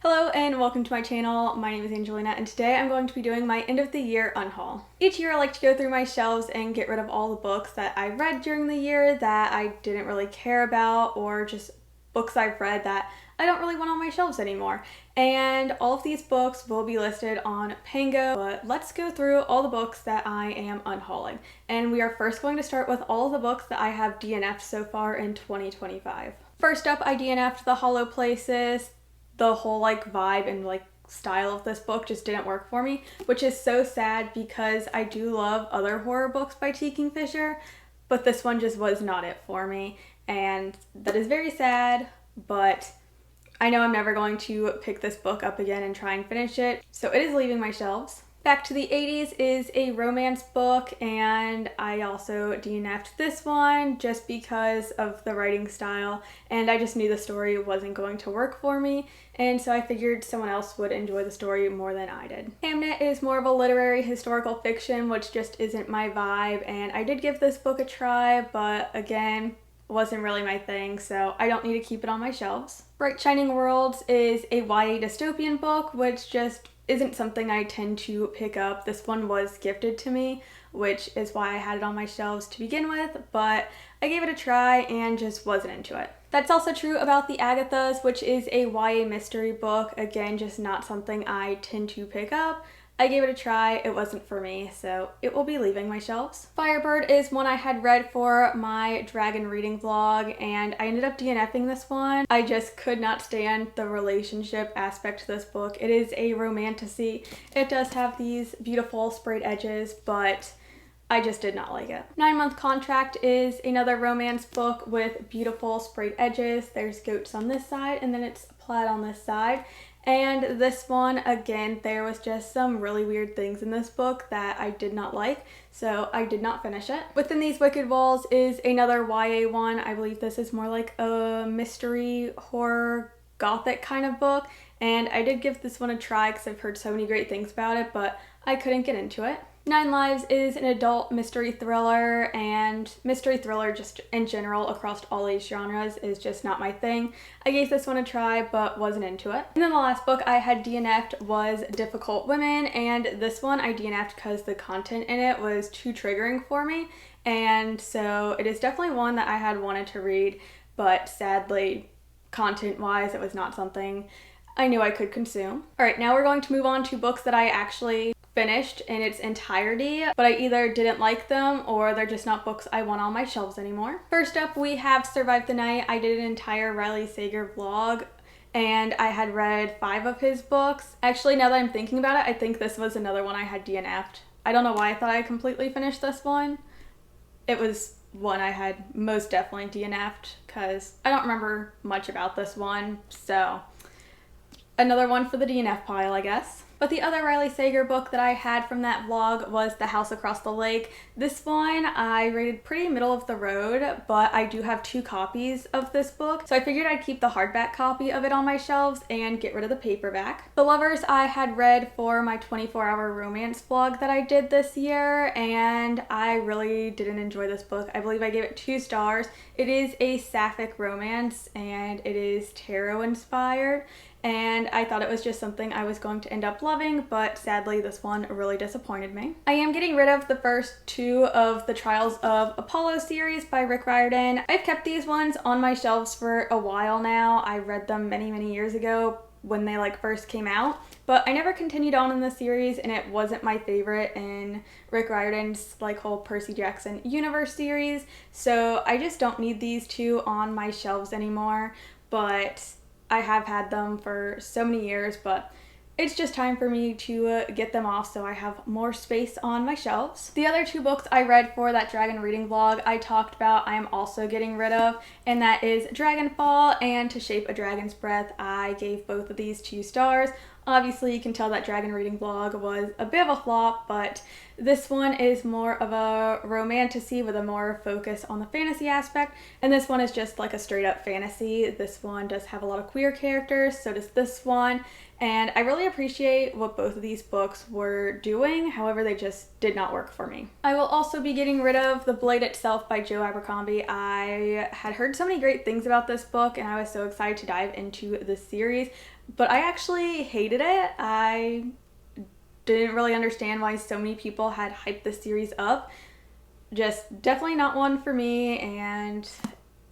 Hello and welcome to my channel. My name is Angelina and today I'm going to be doing my end of the year unhaul. Each year I like to go through my shelves and get rid of all the books that I read during the year that I didn't really care about, or just books I've read that I don't really want on my shelves anymore. And all of these books will be listed on Pango, but let's go through all the books that I am unhauling. And we are first going to start with all of the books that I have DNF'd so far in 2025. First up, I DNF'd The Hollow Places. The whole vibe and style of this book just didn't work for me, which is so sad because I do love other horror books by T. Kingfisher, but this one just was not it for me, and that is very sad. But I know I'm never going to pick this book up again and try and finish it, so it is leaving my shelves. Back to the 80s is a romance book, and I also DNF'd this one just because of the writing style, and I just knew the story wasn't going to work for me, and so I figured someone else would enjoy the story more than I did. Hamnet is more of a literary historical fiction, which just isn't my vibe, and I did give this book a try, but again, wasn't really my thing, so I don't need to keep it on my shelves. Bright Shining Worlds is a YA dystopian book, which just isn't something I tend to pick up. This one was gifted to me, which is why I had it on my shelves to begin with, but I gave it a try and just wasn't into it. That's also true about The Agathas, which is a YA mystery book. Again, just not something I tend to pick up. I gave it a try, it wasn't for me, so it will be leaving my shelves. Firebird is one I had read for my dragon reading vlog, and I ended up DNFing this one. I just could not stand the relationship aspect to this book. It is a romantasy. It does have these beautiful sprayed edges, but I just did not like it. 9 Month Contract is another romance book with beautiful sprayed edges. There's goats on this side, and then it's plaid on this side. And this one, again, there was just some really weird things in this book that I did not like, so I did not finish it. Within These Wicked Walls is another YA one. I believe this is more like a mystery, horror, gothic kind of book, and I did give this one a try because I've heard so many great things about it, but I couldn't get into it. 9 Lives is an adult mystery thriller, and mystery thriller just in general across all age genres is just not my thing. I gave this one a try but wasn't into it. And then the last book I had DNF'd was Difficult Women, and this one I DNF'd because the content in it was too triggering for me, and so it is definitely one that I had wanted to read, but sadly, content-wise, it was not something I knew I could consume. Alright, now we're going to move on to books that I actually finished in its entirety, but I either didn't like them or they're just not books I want on my shelves anymore. First up, we have Survive the Night. I did an entire Riley Sager vlog, and I had read 5 of his books. Actually, now that I'm thinking about it, I think this was another one I had DNF'd. I don't know why I thought I completely finished this one. It was one I had most definitely DNF'd because I don't remember much about this one, so another one for the DNF pile, I guess. But the other Riley Sager book that I had from that vlog was The House Across the Lake. This one I rated pretty middle of the road, but I do have 2 copies of this book, so I figured I'd keep the hardback copy of it on my shelves and get rid of the paperback. The Lovers I had read for my 24-hour romance vlog that I did this year, and I really didn't enjoy this book. I believe I gave it 2 stars. It is a sapphic romance, and it is tarot inspired, and I thought it was just something I was going to end up loving, but sadly this one really disappointed me. I am getting rid of the first 2 of the Trials of Apollo series by Rick Riordan. I've kept these ones on my shelves for a while now. I read them many years ago when they first came out, but I never continued on in the series, and it wasn't my favorite in Rick Riordan's whole Percy Jackson universe series, so I just don't need these 2 on my shelves anymore. But I have had them for so many years, but it's just time for me to get them off so I have more space on my shelves. The other 2 books I read for that dragon reading vlog I talked about I am also getting rid of, and that is Dragonfall and To Shape a Dragon's Breath. I gave both of these 2 stars. Obviously, you can tell that dragon reading vlog was a bit of a flop, but this one is more of a romantasy with a more focus on the fantasy aspect, and this one is just like a straight up fantasy. This one does have a lot of queer characters, so does this one, and I really appreciate what both of these books were doing, however they just did not work for me. I will also be getting rid of The Blade Itself by Joe Abercrombie. I had heard so many great things about this book, and I was so excited to dive into the series, but I actually hated it. I didn't really understand why so many people had hyped this series up. Just definitely not one for me, and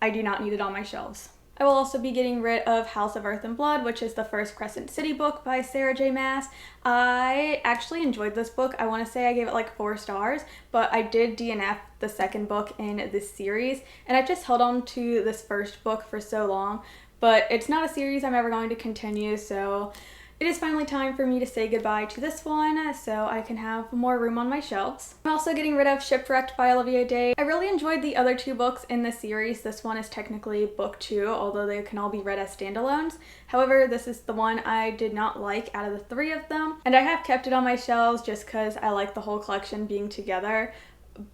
I do not need it on my shelves. I will also be getting rid of House of Earth and Blood, which is the first Crescent City book by Sarah J. Maas. I actually enjoyed this book. I want to say I gave it like 4 stars, but I did DNF the second book in this series, and I've just held on to this first book for so long, but it's not a series I'm ever going to continue, so it is finally time for me to say goodbye to this one so I can have more room on my shelves. I'm also getting rid of Shipwrecked by Olivia Day. I really enjoyed the other 2 books in this series. This one is technically book 2, although they can all be read as standalones. However, this is the one I did not like out of the 3 of them, and I have kept it on my shelves just because I like the whole collection being together.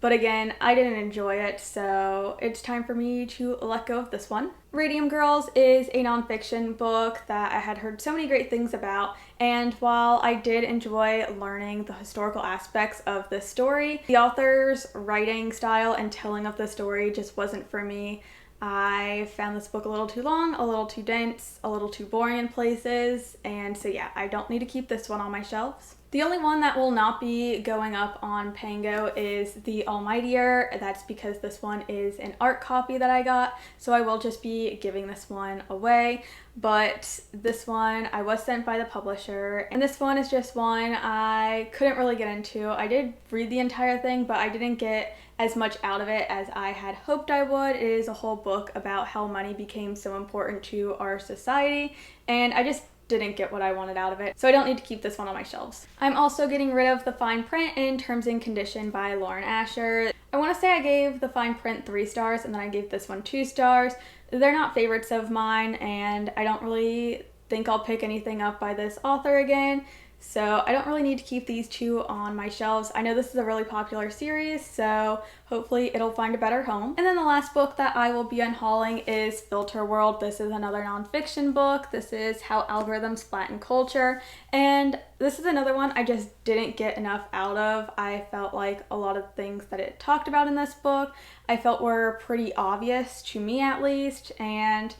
But again, I didn't enjoy it, so it's time for me to let go of this one. Radium Girls is a nonfiction book that I had heard so many great things about, and while I did enjoy learning the historical aspects of this story, the author's writing style and telling of the story just wasn't for me. I found this book a little too long, a little too dense, a little too boring in places, and so yeah, I don't need to keep this one on my shelves. The only one that will not be going up on Pango is The Almightier. That's because this one is an art copy that I got, so I will just be giving this one away. But this one I was sent by the publisher, and this one is just one I couldn't really get into. I did read the entire thing, but I didn't get as much out of it as I had hoped I would. It is a whole book about how money became so important to our society, and I just didn't get what I wanted out of it, so I don't need to keep this one on my shelves. I'm also getting rid of The Fine Print in Terms and Condition by Lauren Asher. I want to say I gave The Fine Print 3 stars, and then I gave this one 2 stars. They're not favorites of mine, and I don't really think I'll pick anything up by this author again, so I don't really need to keep these 2 on my shelves. I know this is a really popular series, so hopefully it'll find a better home. And then the last book that I will be unhauling is Filter World. This is another nonfiction book. This is How Algorithms Flatten Culture, and this is another one I just didn't get enough out of. I felt like a lot of things that it talked about in this book I felt were pretty obvious, to me at least, and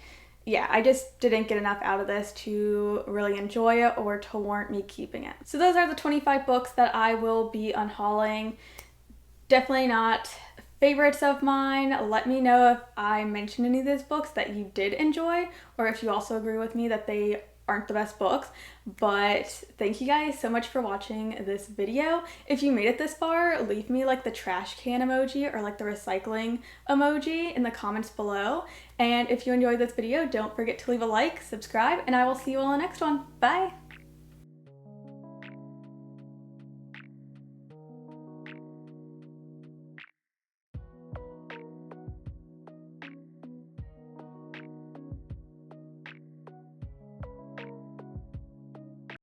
yeah, I just didn't get enough out of this to really enjoy it or to warrant me keeping it. So those are the 25 books that I will be unhauling. Definitely not favorites of mine. Let me know if I mentioned any of these books that you did enjoy, or if you also agree with me that they aren't the best books. But thank you guys so much for watching this video. If you made it this far, leave me like the trash can emoji or like the recycling emoji in the comments below. And if you enjoyed this video, don't forget to leave a like, subscribe, and I will see you all in the next one. Bye!